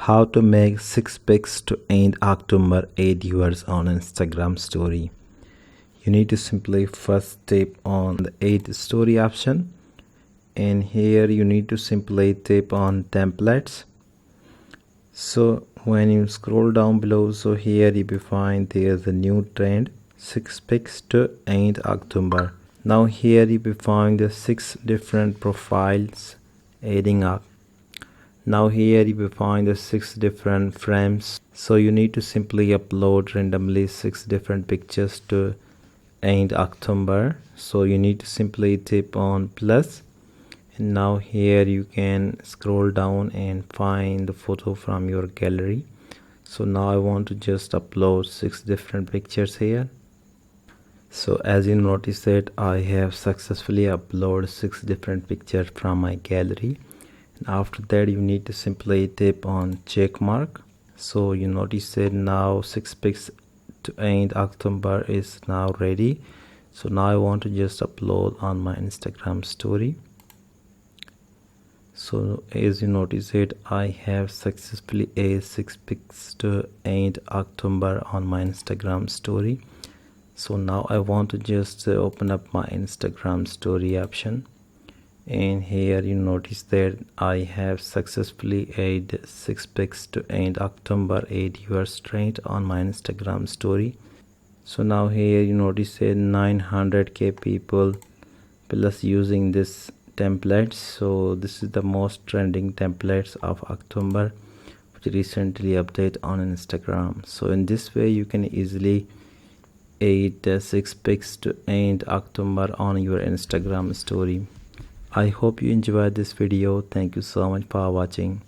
How to make 6 pics to end October 8 viewers on Instagram story. You need to simply first tap on the 8 story option, and here you need to simply tap on templates. So when you scroll down below, so here you will find there's a new trend, 6 pics to end October. Now here you will find the 6 different profiles adding up. Now here you will find the 6 different frames, so you need to simply upload randomly 6 different pictures to end October. So you need to simply tap on plus, and now here you can scroll down and find the photo from your gallery. So now I want to just upload 6 different pictures here. So as you notice that I have successfully uploaded 6 different pictures from my gallery. After that you need to simply tap on check mark. So you notice that now 6 pics to end October is now ready. So now I want to just upload on my Instagram story. So as you notice it, I have successfully added 6 pics to end October on my Instagram story. So now I want to just open up my Instagram story option, and here you notice that I have successfully added 6 pics to end October 8 viewers trend on my Instagram story. So now here you notice that 900k people plus using this templates. So this is the most trending templates of October which recently updated on Instagram. So in this way you can easily add 6 pics to end October on your Instagram story. I hope you enjoyed this video. Thank you so much for watching.